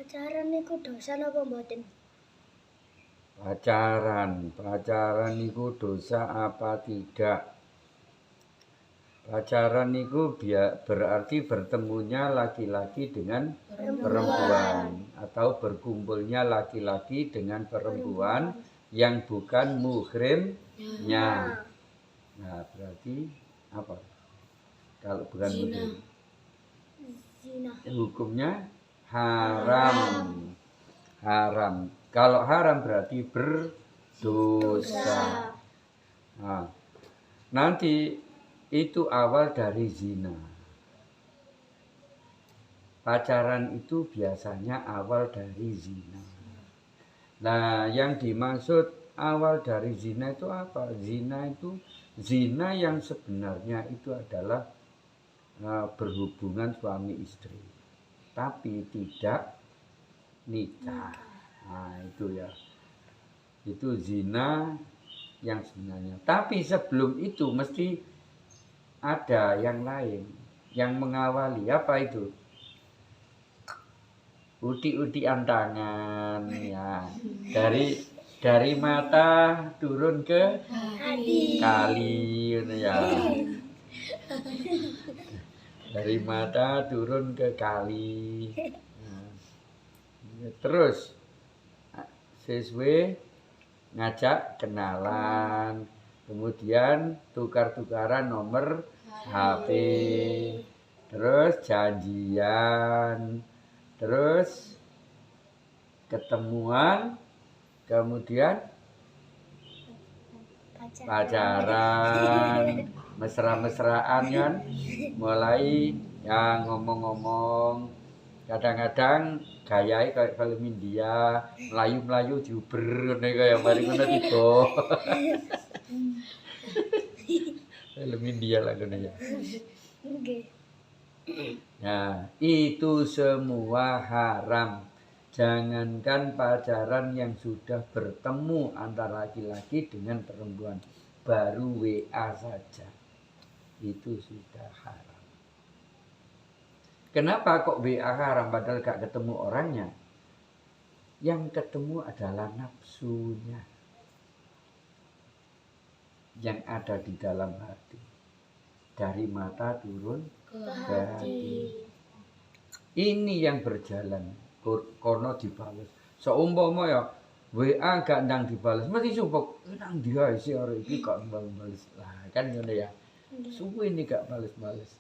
Pacaran niku dosa napa mboten? Pacaran niku dosa apa tidak? Pacaran niku berarti bertemunya laki-laki dengan perempuan atau berkumpulnya laki-laki dengan perempuan yang bukan muhrimnya. Nah, berarti apa? Kalau bukan muhrim, Zina. hukumnya haram. Haram. Kalau haram berarti berdosa. Nah, nanti itu awal dari zina. Pacaran itu biasanya awal dari zina. Nah, yang dimaksud awal dari zina itu apa? Zina itu zina yang sebenarnya itu adalah berhubungan suami istri, tapi tidak nikah. Nah, itu ya. Itu zina yang sebenarnya. Tapi sebelum itu mesti ada yang lain yang mengawali. Apa itu? Uti-utian tangan ya. Dari mata turun ke kali ya. Dari mata turun ke kali. Nah, terus siswi ngajak kenalan, kemudian tukar-tukaran nomor HP, terus janjian, terus ketemuan, kemudian pacaran, mesra-mesraan kan, mulai yang ngomong-ngomong, kadang-kadang gayai kayak film India, melayu-melayu diuber nih kayak mari ngono tiba. Film India lah ngono ya. Nah, itu semua haram. Jangankan pacaran yang sudah bertemu antara laki-laki dengan perempuan, baru WA saja itu sudah haram. Kenapa kok WA haram padahal gak ketemu orangnya? Yang ketemu adalah nafsunya yang ada di dalam hati. Dari mata turun ke hati. Ini yang berjalan. Kono dibales. Seumpama ya WA gak ndang dibales, mesti sumpuk nang dia isi orang iki gak bales. Lah kan ngono ya. Suwe ini gak bales-bales.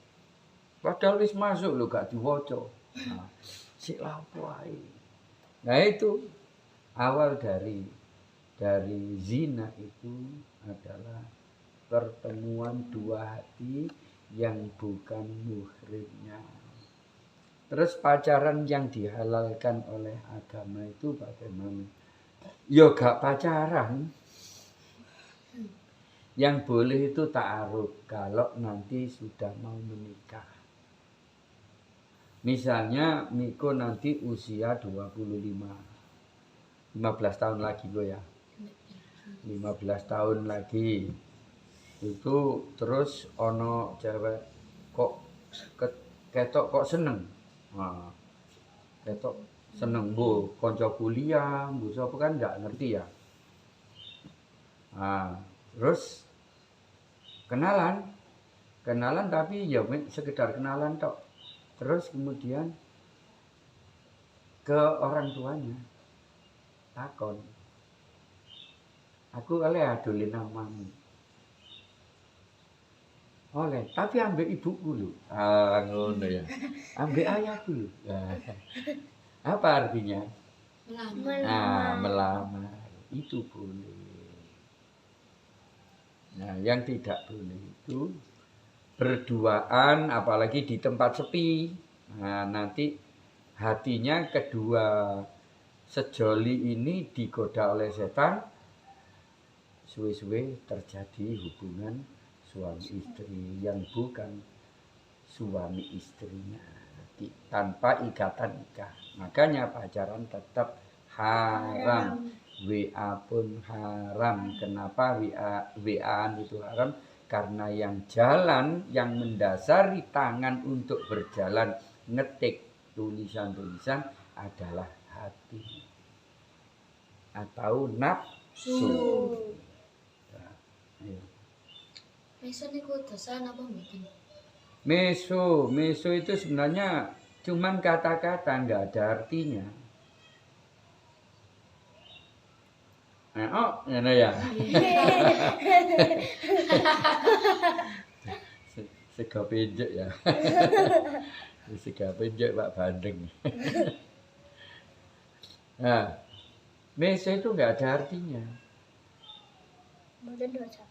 Padahal wis masuk lho gak diwaca. Nah, sik lapo ae. Nah itu awal dari zina itu adalah pertemuan dua hati yang bukan muhrimnya. Terus pacaran yang dihalalkan oleh agama itu bagaimana? Ya gak pacaran. Yang boleh itu ta'aruf kalau nanti sudah mau menikah. Misalnya Miko nanti usia 25. 15 tahun lagi gue ya. 15 tahun lagi. Itu terus ono cewek kok ketok kok seneng. Nah, ketok seneng bu konco kuliah, bu sapa kan nggak ngerti ya. Nah, terus kenalan tapi ya sekedar kenalan tok. Terus kemudian ke orang tuanya takon, aku oleh adolin namamu. Oleh, tapi ambek ibuku lho. Ah, ngono ya. Ambek ayahku lho. Apa artinya? Melamar. Itu boleh. Nah, yang tidak boleh itu berduaan, apalagi di tempat sepi. Nah, nanti hatinya kedua sejoli ini digoda oleh setan. Suwe-suwe terjadi hubungan suami istri yang bukan suami istrinya tanpa ikatan nikah. Makanya pacaran tetap haram. WA pun haram. Kenapa WA-an itu haram? Karena yang jalan, yang mendasari tangan untuk berjalan ngetik tulisan-tulisan adalah hati atau nafsu. Nah, ayo. Meso niku dosa napa mboten? Meso itu sebenarnya cuman kata-kata, nggak ada artinya. Oh, ngene ya. Sega pejek ya. Sega pejek Pak Bandeng. Nah, meso itu nggak ada artinya. Mboten dosa.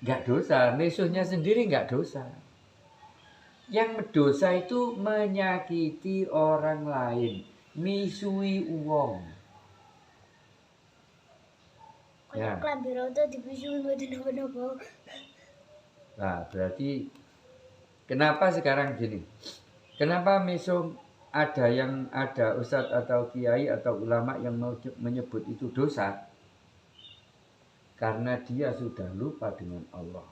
Nggak dosa, mesonya sendiri nggak dosa. Yang dosa itu menyakiti orang lain, misui uwong. Kalau Ya. klambi roto dibisui mboten napa-napa. Nah, berarti kenapa sekarang gini? Kenapa meso ada ustadz atau kiai atau ulama yang mau menyebut itu dosa? Karena dia sudah lupa dengan Allah.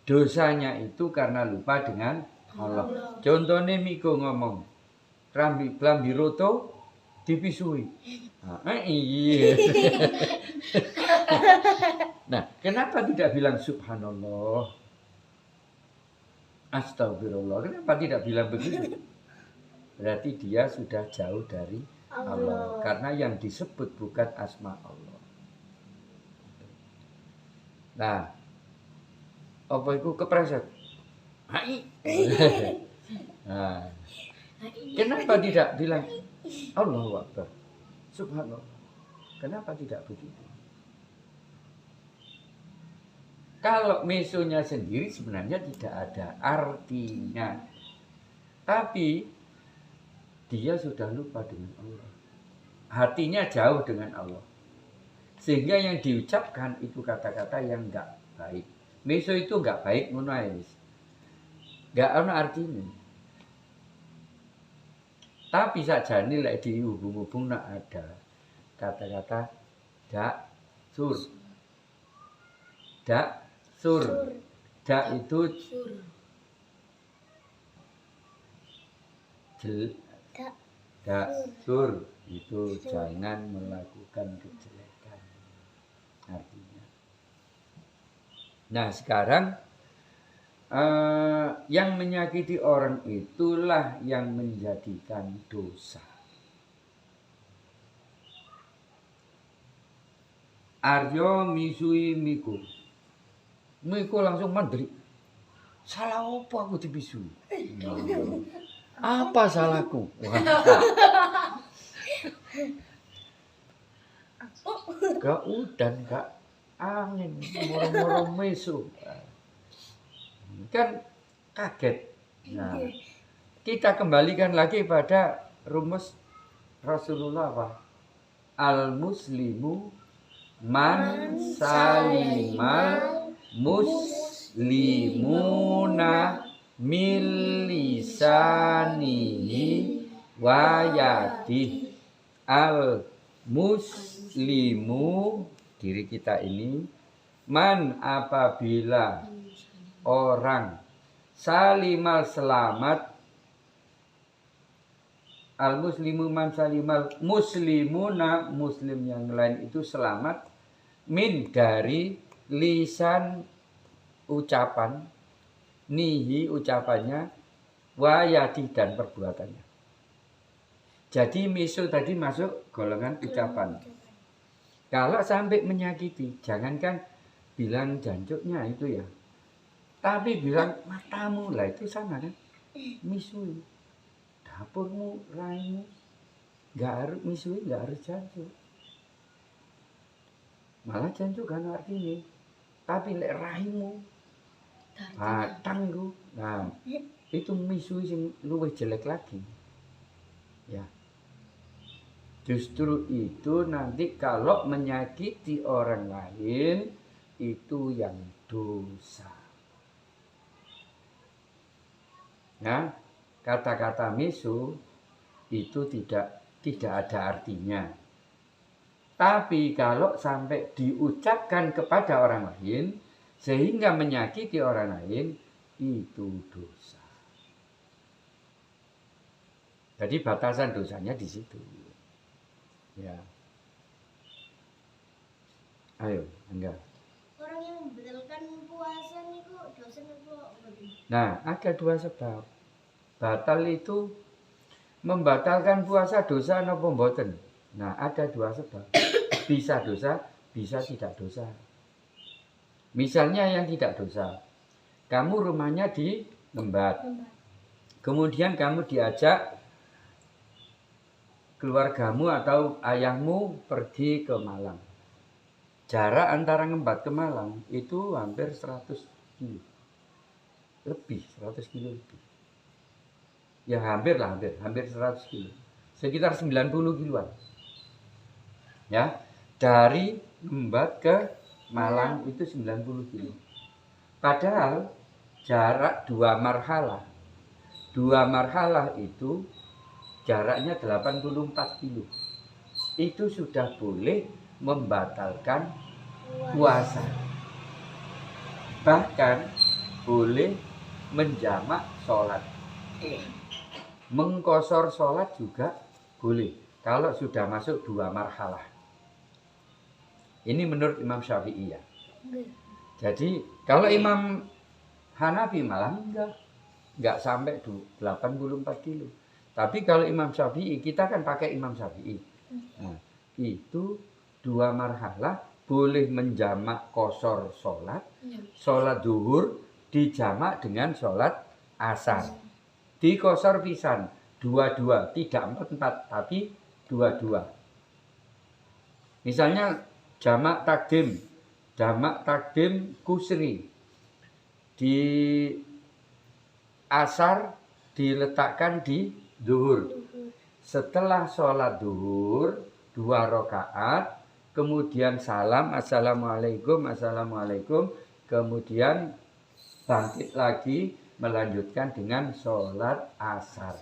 Dosanya itu karena lupa dengan Allah. Contohnya Miko ngomong, klambi roto dipisui. Iya. Nah, kenapa tidak bilang subhanallah? Astagfirullah. Kenapa tidak bilang begitu? Berarti dia sudah jauh dari Allah. Karena yang disebut bukan asma Allah. Nah, apa itu kepreset? Hai. Nah, kenapa tidak bilang Allahu Akbar? Subhanallah. Kenapa tidak begitu? Kalau mesonya sendiri sebenarnya tidak ada artinya. Tapi dia sudah lupa dengan Allah. Hatinya jauh dengan Allah. Sehingga yang diucapkan itu kata-kata yang enggak baik. Meso itu enggak baik, munais. Enggak ada artinya. Tapi saja nilai dihubung-hubung ada kata-kata dak sur. Dak sur. Dak itu dak sur itu jangan melakukan kejelekan. Artinya. Nah, sekarang yang menyakiti orang itulah yang menjadikan dosa. Aryo misui Miko. Miko langsung mandiri. Salah apa aku dibisui? Apa salahku? Gak udan, gak angin, murung-murung mesu. Kan kaget. Nah, kita kembalikan lagi pada rumus Rasulullah apa? Al-muslimu man salimal muslimuna milisanihi wayadih. Al-muslimu diri kita ini man apabila orang salimal selamat al muslimu man salimal muslimuna muslim yang lain itu selamat min dari lisan ucapan nihi ucapannya wayadi dan perbuatannya. Jadi miso tadi masuk golongan ucapan. Kalau sampai menyakiti, jangankan bilang jancuknya itu ya. Tapi bilang matamu lah itu sama kan? Misui. Dapurmu, raimu. Gak harus misui, gak harus jancuk. Malah jancuk kan artinya. Tapi lek raimu, batangku. Nah, itu misui yang luwih jelek lagi. Ya. Justru itu nanti kalau menyakiti orang lain itu yang dosa. Nah, kata-kata misu itu tidak ada artinya. Tapi kalau sampai diucapkan kepada orang lain sehingga menyakiti orang lain itu dosa. Jadi batasan dosanya di situ. Ya. Ayo, enggak. Orang yang membatalkan puasa niku dosa niku mboten. Nah, ada dua sebab. Batal itu membatalkan puasa dosa napa mboten? Nah, ada dua sebab. Bisa dosa, bisa tidak dosa. Misalnya yang tidak dosa. Kamu rumahnya di Lembat. Kemudian kamu diajak keluargamu atau ayahmu pergi ke Malang. Jarak antara Ngembat ke Malang itu hampir 100 kilo. Lebih, 100 kilo lebih. Ya hampir 100 kilo. Sekitar 90 kiloan. Ya, dari Ngembat ke Malang itu 90 kilo. Padahal jarak 2 marhalah. 2 marhalah itu jaraknya 84 kilo. Itu sudah boleh membatalkan puasa. Bahkan boleh menjamak sholat. Mengkosor sholat juga boleh. Kalau sudah masuk 2 marhalah. Ini menurut Imam Syafi'i ya. Jadi kalau Imam Hanafi malah enggak sampai 84 kilo. Tapi kalau Imam Syafi'i, kita kan pakai Imam Syafi'i. Nah, itu 2 marhalah boleh menjamak kosor sholat. Sholat duhur dijamak dengan sholat asar. Dikosor pisan, 2-2, tidak 4-4, tapi 2-2. Misalnya jamak takdim kusri. Di asar diletakkan di duhur. Setelah sholat duhur 2 rakaat, kemudian salam assalamualaikum, kemudian bangkit lagi melanjutkan dengan sholat asar.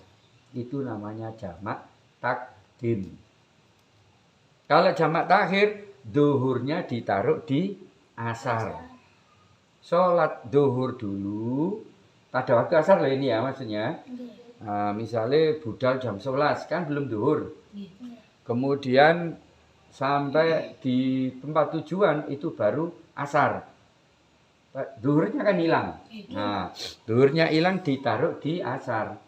Itu namanya jamak takdim. Kalau jamak takhir, duhurnya ditaruh di asar. Sholat duhur dulu, pada waktu asar lah ini ya maksudnya. Nah, misalnya budal jam 11 kan belum duhur. Kemudian sampai di tempat tujuan itu baru asar. Duhurnya kan hilang. Nah, duhurnya hilang ditaruh di asar.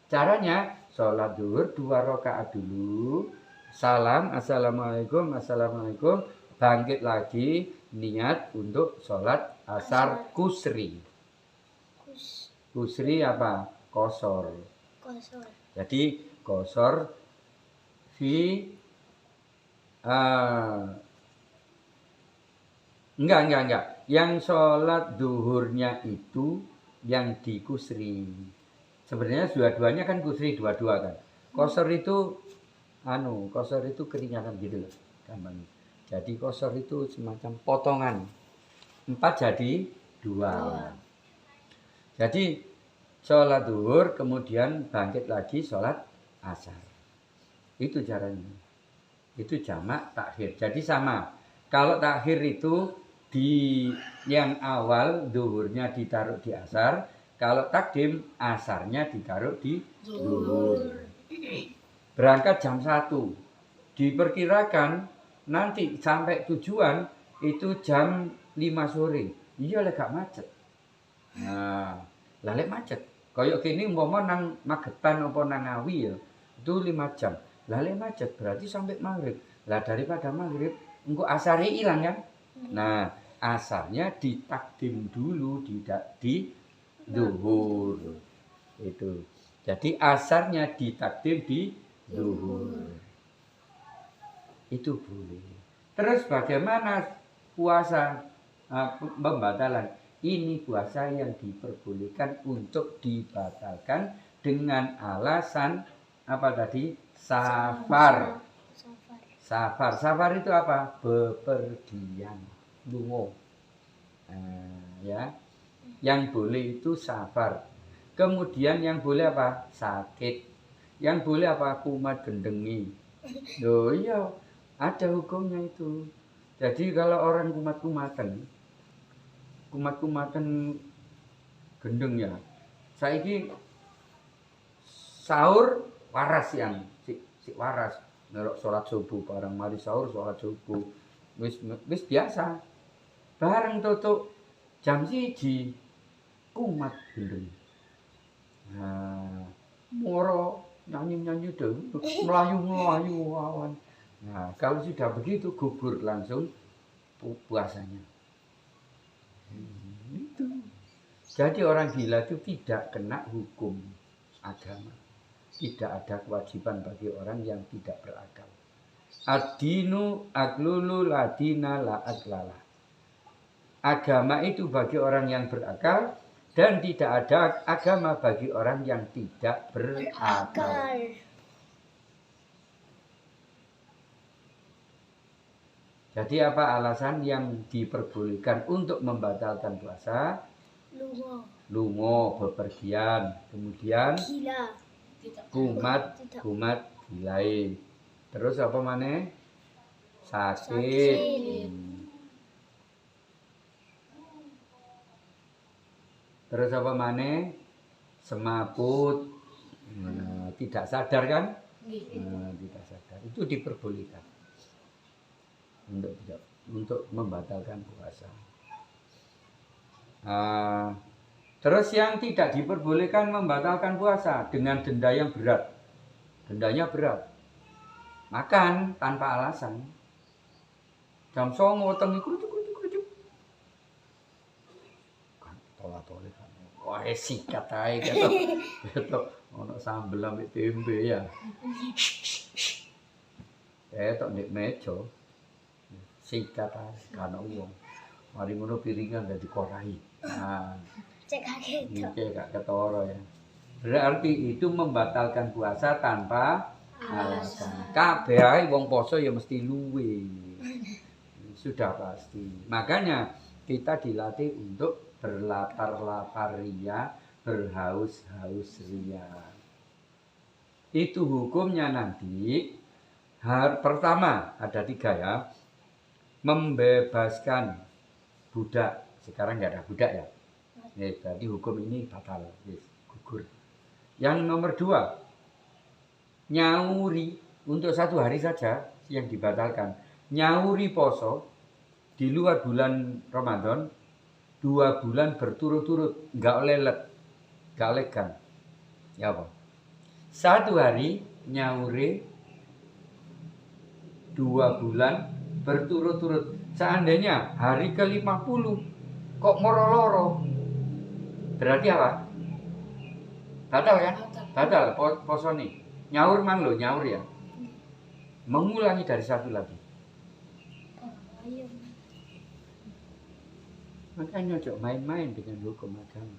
Caranya sholat duhur 2 rakaat dulu. Salam assalamualaikum, bangkit lagi niat untuk sholat asar kusri. Kusri apa? Kosor. Jadi kosor enggak. Yang sholat duhurnya itu yang di kusri. Sebenarnya dua-duanya kan kusri dua-dua kan. Kosor itu keringanan gitu loh. Gampang. Jadi kosor itu semacam potongan. 4 jadi 2. Jadi sholat duhur kemudian bangkit lagi sholat asar. Itu caranya. Itu jamak takhir. Jadi sama. Kalau takhir itu di yang awal duhurnya ditaruh di asar. Kalau takdim asarnya ditaruh di duhur. Berangkat jam 1. Diperkirakan nanti sampai tujuan itu jam 5 sore. Iya lek gak macet. Nah, lek macet. Kayak gini umpama nang Magetan apa nang Ngawi ya, itu 5 jam. Lek macet berarti sampai maghrib. Lah daripada maghrib engko asare ilang kan? Nah, asarnya ditakdim dulu di duhur. Itu. Jadi asarnya ditakdim di duhur. Itu boleh. Terus bagaimana puasa pembatalan? Ini puasa yang diperbolehkan untuk dibatalkan dengan alasan apa tadi? Safar. Safar itu apa? Bepergian, lungo. Ya. Yang boleh itu safar. Kemudian yang boleh apa? Sakit. Yang boleh apa? Kumat gendengi. Loh iya, ada hukumnya itu. Jadi kalau orang kumat-kumatan gendeng ya. Saiki sahur waras yang si waras melok sholat subuh bareng mari sahur sholat subuh wis biasa bareng tutuk jam 1 kumat gendeng. Nah, moro nyanyi dulu melayu awan. Nah, kalau sudah begitu gugur langsung puasanya. Itu. Jadi orang gila itu tidak kena hukum agama. Tidak ada kewajiban bagi orang yang tidak berakal. Ad-dinu aglulu ladina la aglala. Agama itu bagi orang yang berakal dan tidak ada agama bagi orang yang tidak berakal. Jadi apa alasan yang diperbolehkan untuk membatalkan puasa? Lungo, bepergian, kemudian Gila. kumat gilai. Terus apa maneh? Sakit. Terus apa maneh? Semaput. Nah, tidak sadar kan? Nah, tidak sadar. Itu diperbolehkan. Untuk membatalkan puasa. Terus yang tidak diperbolehkan membatalkan puasa dengan denda yang berat. Dendanya berat. Makan tanpa alasan. Jam 09.00 tengi krucuk. Kan tolak-tolak kan. Wah, sikat ae ketok ono sambel ambek tembe ya. Ketok nek meja. Sikat ae kan wong. Mari ngono piringan dadi korai. Nah, Cek kaget. Oke, gak ketoro ya. Berarti itu membatalkan puasa tanpa alasan. Kabeh ae wong poso ya mesti luwe. Sudah pasti. Makanya kita dilatih untuk berlapar-lapar ria, berhaus-haus ria. Itu hukumnya nanti. Pertama ada 3 ya. Membebaskan budak. Sekarang nggak ada budak ya. Berarti hukum ini batal, gugur. Yang nomor 2, nyauri untuk 1 hari saja yang dibatalkan. Nyauri poso di luar bulan Ramadan 2 bulan berturut-turut, nggak oleh nggak oleh gang. Ya apa? 1 hari nyauri 2 bulan berturut-turut. Seandainya hari ke-50 kok moro-loro, berarti apa? Batal kan? Batal poso nih. Nyaur mang lo, nyaur ya. Mengulangi dari 1 lagi. Makanya jangan main-main dengan hukum agama.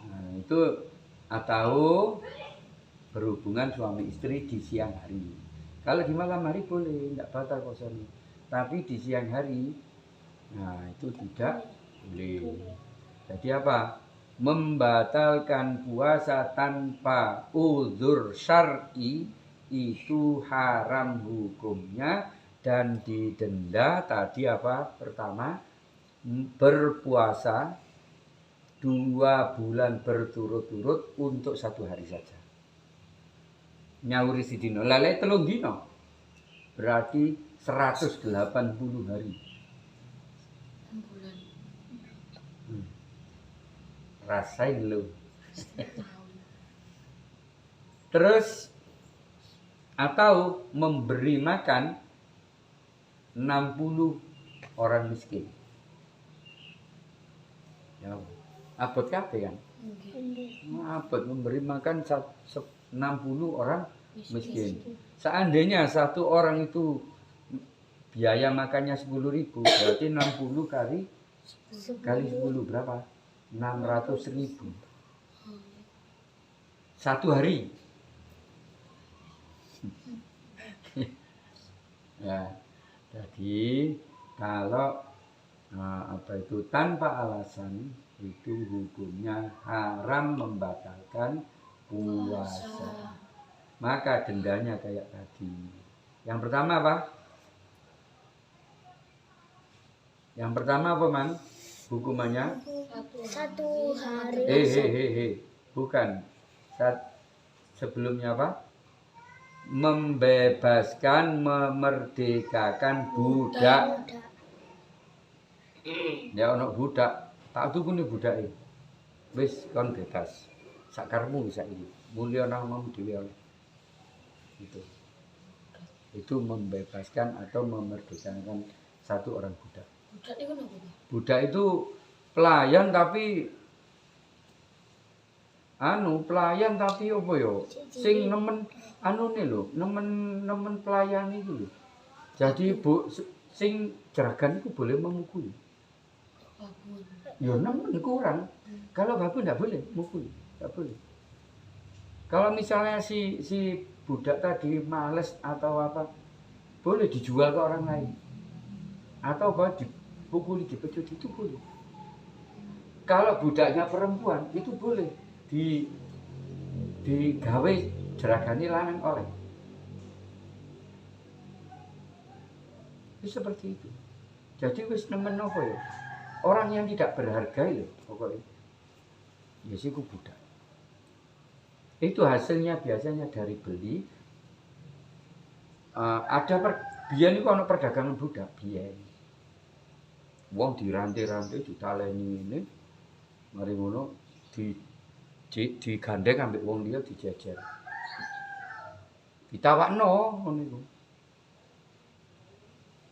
Nah, itu atau berhubungan suami istri di siang hari. Kalau di malam hari boleh, tidak batal puasanya. Tapi di siang hari, nah itu tidak boleh. Jadi apa? Membatalkan puasa tanpa uzur syar'i itu haram hukumnya dan didenda tadi apa? Pertama, berpuasa 2 bulan berturut-turut untuk 1 hari saja. Nyauri sidino, lalai 3 dino. Berarti 180 hari. 6 bulan. Rasain lo. Terus atau memberi makan 60 orang miskin. Ya, abot kabeh kan? Abot memberi makan 60 orang miskin. Seandainya 1 orang itu biaya makannya 10.000, berarti 60 kali 10 berapa? 600.000. 1 hari. Ya, jadi kalau apa itu tanpa alasan itu hukumnya haram membatalkan puasa. Maka dendanya kayak tadi. Yang pertama apa? Yang pertama apa, Man? Hukumannya? 1 hari. Bukan. Sebelumnya apa? Membebaskan, memerdekakan budak. Ya ono budak, tak tukune budake. Wis kon bebas. Sakarmu saiki. Mulya namamu dhewe oleh. Itu membebaskan atau memerdekakan satu orang budak. Budak itu apa? Budak itu pelayan tapi pelayan tapi apa yo? Sing nemen anune lho, nemen pelayan itu lho. Jadi sing jeragan itu boleh memukul. Babon. Ya nemen kurang. Kalau babon enggak boleh mukul, enggak boleh. Kalau misalnya si budak tadi males atau apa, boleh dijual ke orang lain. Atau apa dipukuli, dipecut itu boleh. Kalau budaknya perempuan itu boleh digawe jeragane lanang oleh. Itu seperti itu. Jadi wis nemen apa ya? Orang yang tidak berharga ya pokoknya. Ya sih budak. Itu hasilnya biasanya dari beli. Biyen iku ana perdagangan budak biyen. Wong dirantai-rantai ditaleni ngene. Mari ngono digandeng ambek wong liya dijejer. Ditawakno ngono iku.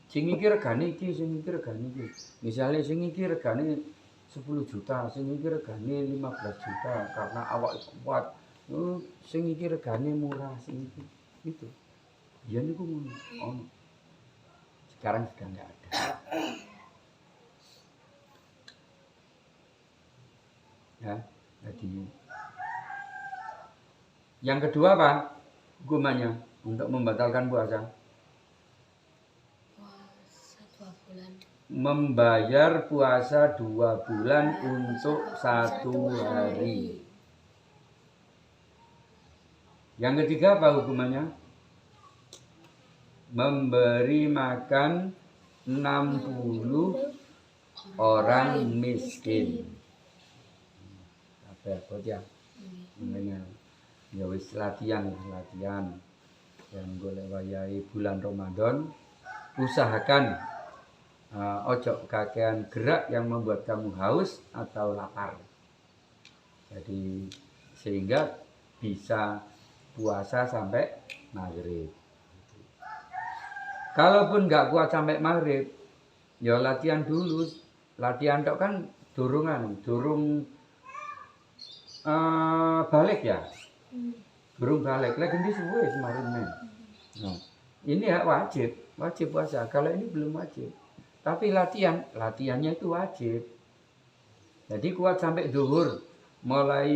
Sing iki regane iki, sing iki regane iki. Misale sing iki regane 10 juta, sing iki regane 15 juta karena awak kuat. Sing iki regane murah, sing iki itu. Ya niku ngono. Ono. Sekarang sudah enggak ada. Ya, jadi yang kedua apa? Hukumannya untuk membatalkan puasa. Puasa 2 bulan. Membayar puasa 2 bulan untuk 1 hari. Yang ketiga apa hukumannya? Memberi makan 60 orang miskin. Apa ya? Mendengar. Ya wis latihan. Yang golek wayahe bulan Ramadan, usahakan ojo kakean gerak yang membuat kamu haus atau lapar. Jadi sehingga bisa puasa sampai maghrib. Kalaupun nggak kuat sampai maghrib, ya latihan dulu. Latihan tok kan durung balik ya. Durung balik. Lagi di suwe kemarin men. Nah, ini hak wajib puasa. Kalau ini belum wajib. Tapi latihannya itu wajib. Jadi kuat sampai zuhur, mulai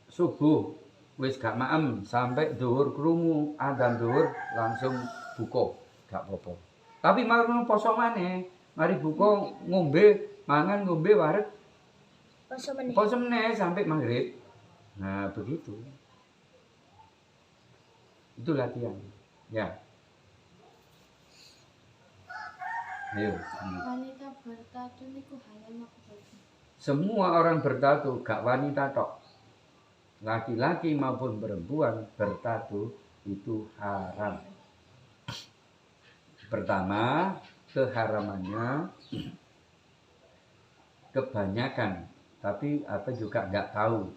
subuh wis gak maem sampai zuhur krungu adzan zuhur langsung buka, gak apa-apa. Tapi mari poso maneh, mari buka ngombe, mangan ngombe wareg. Poso meneh sampai maghrib. Nah, begitu. Itu latihan. Ya. Ayo. Wanita bertatu niku halal apa? Semua orang bertatu, gak wanita tok. Laki-laki maupun perempuan bertatu itu haram. Pertama, keharamannya kebanyakan, tapi apa juga nggak tahu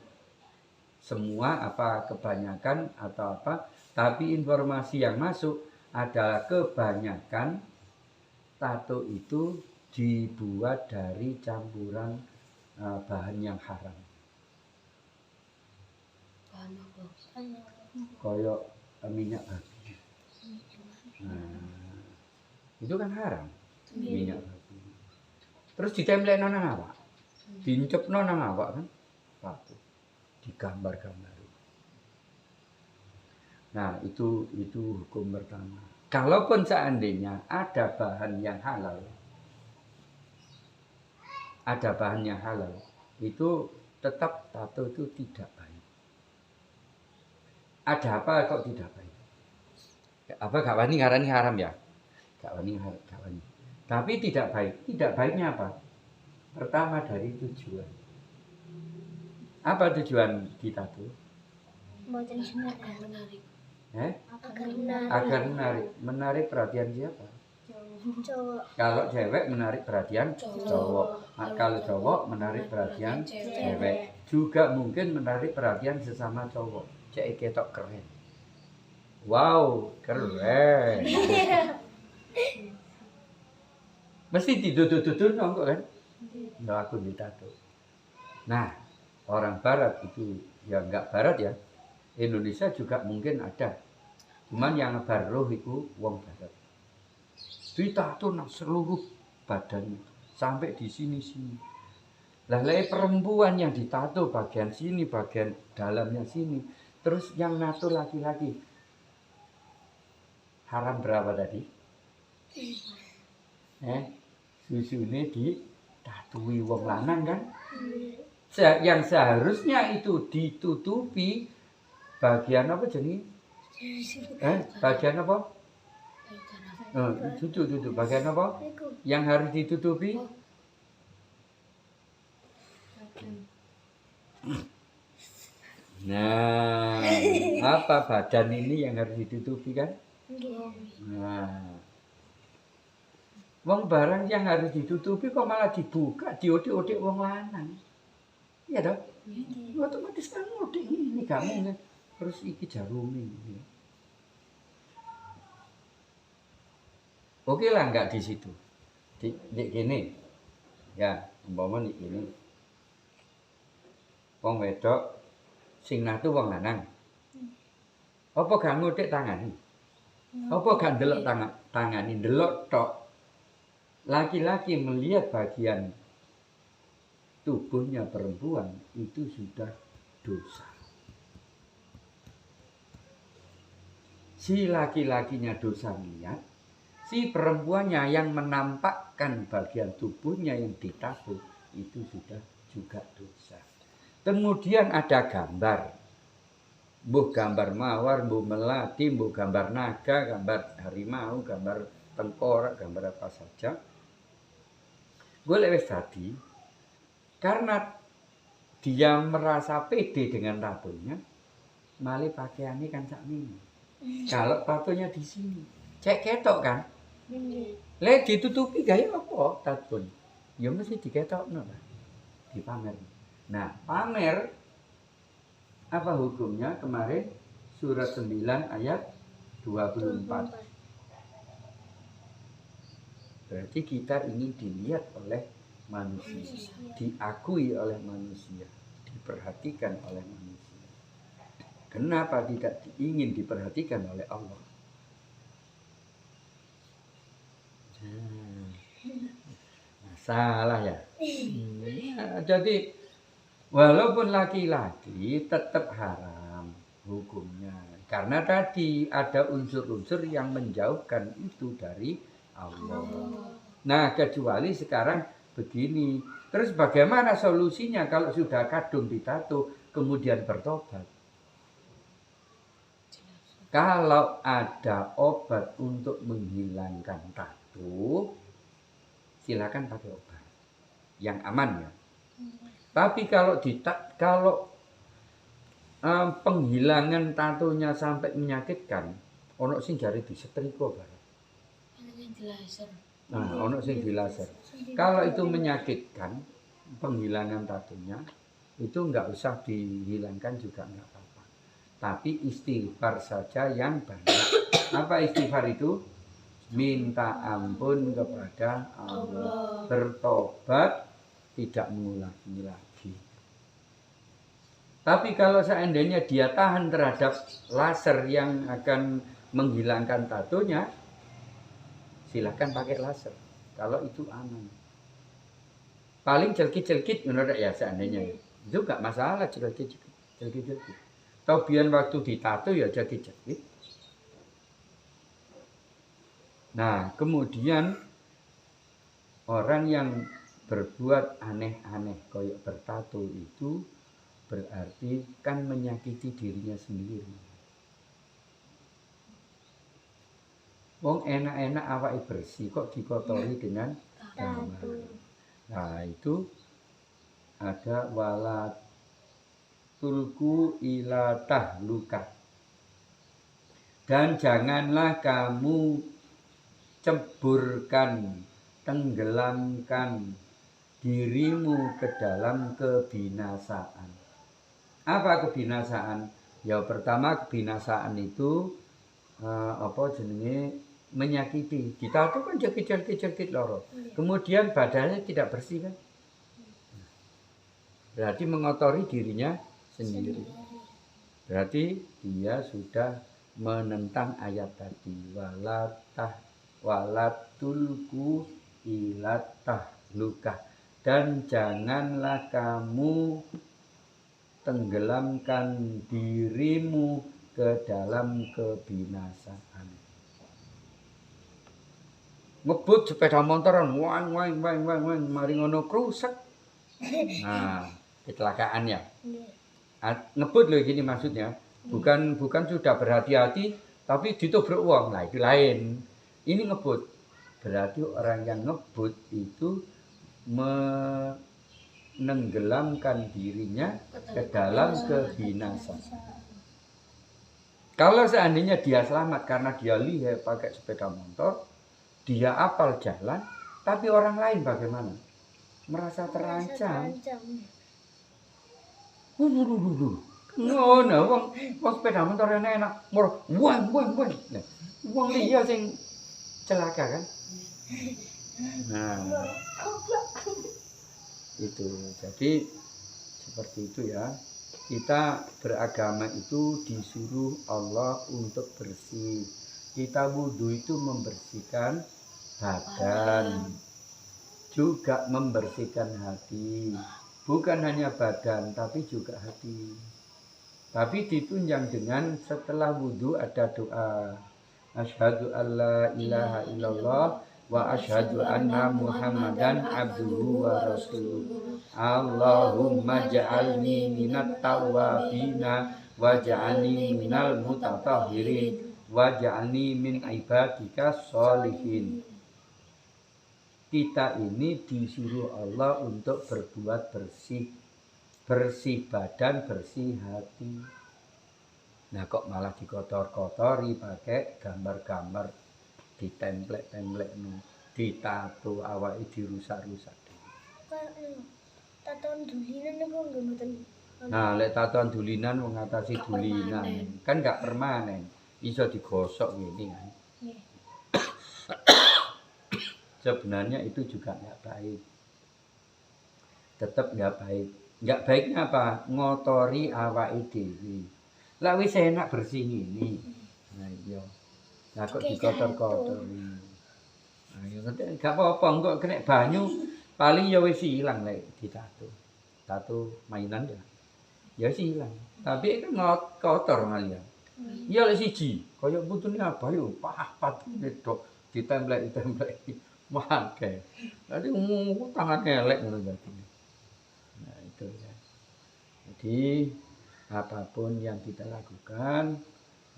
semua apa kebanyakan atau apa, tapi informasi yang masuk adalah kebanyakan tato itu dibuat dari campuran bahan yang haram. Koyok minyak babi. Nah, itu kan haram. Minyak babi. Terus ditemplekno nang awak. Dincepno nang awak kan. Tato. Digambar-gambar. Nah, itu hukum pertama. Kalaupun seandainya ada bahan yang halal. Ada bahan yang halal, itu tetap tato itu tidak baik. Ada apa kok tidak baik? Apa gak wani ngarani haram ya? Gak wani. Tapi tidak baik. Tidak baiknya apa? Pertama dari tujuan. Apa tujuan ditato? Mboten Agar menarik. agar Menarik perhatian siapa? cowok Kalau cewek menarik perhatian Cowok. cowok. Kalau cowok menarik perhatian cewek. Juga mungkin menarik perhatian sesama cowok. Cek ketok keren. Wow, keren. Mesti ditutur-tutur nongko kan? Nah, aku ditato. Nah, orang barat itu ya enggak barat ya. Indonesia juga mungkin ada. Cuman yang baruh itu wong barat. Ditato nang seluruh badannya sampai di sini-sini. Lah perempuan yang ditato bagian sini, bagian dalamnya sini. Terus yang nato laki-laki. Haram berapa tadi? Susune ditatui wong lanang kan? Yang seharusnya itu ditutupi bagian apa jenenge? Bagian apa? Tutup. Bagian apa? niku Yang harus ditutupi? Nah, apa badan ini yang harus ditutupi kan? Nah, wong barang yang harus ditutupi kok malah dibuka, diodik-odik wong lanang. Iya toh? Otomatis kan odik ini kamu kan. Terus iki jarumi. Oke lah enggak di situ. Di gini. Ya, umpama nih ini. Wong wedok sing natu wong lanang. Apa gak ngodik tangani? Apa gak ndelok tangani, ndelok tok. Laki-laki melihat bagian tubuhnya perempuan itu sudah dosa. Si laki-lakinya dosa niat, si perempuannya yang menampakkan bagian tubuhnya yang ditato itu sudah juga dosa. Kemudian ada gambar. Mbuh gambar mawar, mbuh melati, mbuh gambar naga, gambar harimau, gambar tengkorak, gambar apa saja. Gue lewes tadi, karena dia merasa pede dengan tatonya, malah pakaiannya kan sakmini. Kalau tatonya di sini, cek ketok kan? Lek ditutupi gaya apa tato? Ya mesti diketokno lah, dipamer. Nah, pamer apa hukumnya kemarin surat 9 ayat 24. Berarti kita ingin dilihat oleh manusia, diakui oleh manusia, diperhatikan oleh manusia. Kenapa tidak ingin diperhatikan oleh Allah? Masalah ya. Jadi walaupun laki-laki tetap haram hukumnya. Karena tadi ada unsur-unsur yang menjauhkan itu dari Allah. Nah, kecuali sekarang begini. Terus bagaimana solusinya kalau sudah kadung ditato kemudian bertobat? Kalau ada obat untuk menghilangkan tato, silakan pakai obat yang aman ya. Tapi kalau penghilangan tatonya sampai menyakitkan, ono sing jari disetrika bareng. Nah, ono sing di laser. Kalau itu menyakitkan, penghilangan tatonya itu enggak usah dihilangkan juga enggak apa-apa. Tapi istighfar saja yang banyak. Apa istighfar itu? Minta ampun kepada Allah, bertobat, tidak mengulangi lagi. Tapi kalau seandainya dia tahan terhadap laser yang akan menghilangkan tatonya, silakan pakai laser. Kalau itu aman. Paling jelkit-jelkit menurut ya seandainya. Itu enggak masalah jelkit-jelkit. Atau biar waktu ditato ya jelkit-jelkit. Nah, kemudian orang yang berbuat aneh-aneh koyok bertato itu berarti kan menyakiti dirinya sendiri. Wong enak-enak awake bersih kok dikotori dengan gambar. Nah, itu ada tulku ila tahlukah. Dan janganlah kamu ceburkan, tenggelamkan dirimu ke dalam kebinasaan. Apa kebinasaan? Ya pertama kebinasaan itu menyakiti. Kita tuh kan jekit loro. Kemudian badannya tidak bersih kan? Berarti mengotori dirinya sendiri. Berarti dia sudah menentang ayat tadi, walatulku ilat tahlukah, dan janganlah kamu tenggelamkan dirimu ke dalam kebinasaan. Ngebut sepeda motoran, wang, mari ngono rusak. Nah, kecelakaan ya. Ngebut loh gini maksudnya. Bukan sudah berhati-hati tapi ditobrok uang. Nah itu lain. Ini ngebut. Berarti orang yang ngebut itu menenggelamkan dirinya ke dalam kebinasaan. Kalau seandainya dia selamat karena dia lihat pakai sepeda motor, dia apal jalan, tapi orang lain bagaimana? Merasa terancam. No, wong sepeda motor enak, mur, wang. Nah, wong liya sing celaka kan? Nah, itu. Jadi seperti itu ya. Kita beragama itu disuruh Allah untuk bersih. Kita wudhu itu membersihkan badan, juga membersihkan hati. Bukan hanya badan, tapi juga hati. Tapi ditunjang dengan setelah wudhu ada doa. Asyhadu alla ilaha illallah wa asyhadu anna Muhammadan abduhu wa rasuluh. Allahumma ja'alni minat tawwabina wa ja'alni minal mutatahhirin wa ja'alni min ibadika sholihin. Kita ini disuruh Allah untuk berbuat bersih. Bersih badan, bersih hati. Nah kok malah dikotor-kotori pakai gambar-gambar, ditemplek-templek, ditato, awake dirusak-rusak. Tatoan dulinan itu nggak mboten. Nah, lek tatoan dulinan mengatasi dulinan, kan nggak permanen, bisa digosok gini kan. Sebenarnya itu juga nggak baik, tetap nggak baik. Nggak baiknya apa? Ngotori awake dhewe. Lah wis enak bersih ini. Nah iya. Lah kok dikotor-kotori. Nah ya enggak apa-apa, kok kena banyu paling ya wis ilang lek ditato. Tato mainan ya. Ya wis ilang. Tapi kan kotor malah. Ya lek siji, kaya putune apa yo papat nedok ditemplek-templek. Wae. Dadi tangan elek ngono berarti. Nah itu ya. Jadi apapun yang kita lakukan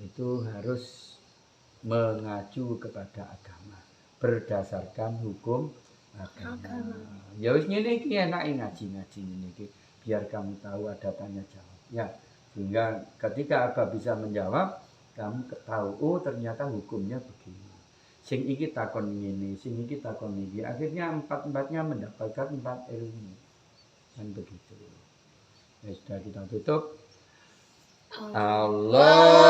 itu harus mengacu kepada agama, berdasarkan hukum agama. Ya wis ngene iki enake ngaji-ngaji ngene iki biar kamu tahu ada tanya jawab. Ya, sehingga ketika Abah bisa menjawab, kamu tahu oh ternyata hukumnya begini. Sing iki takon ngene, sing iki takon iki. Akhirnya empat-empatnya mendapatkan 4 ilmu. Kan begitu. Ya sudah kita tutup. Allahumma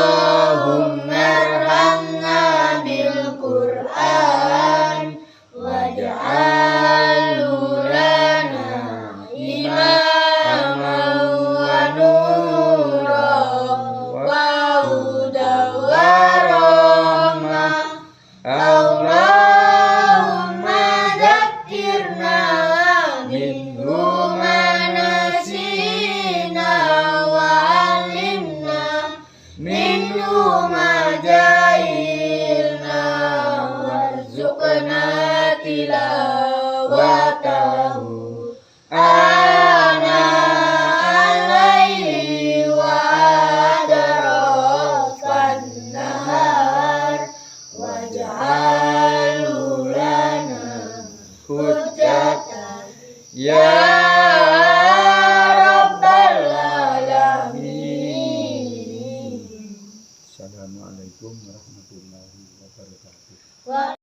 arhamna bil Qur'an waj'alhu lana imaman wa nuran wa hudan wa rahmah. Allahumma dzakirna minhu ma nasina wa 'allimna minhu ma jahilna. warahmatullahi wabarakatuh.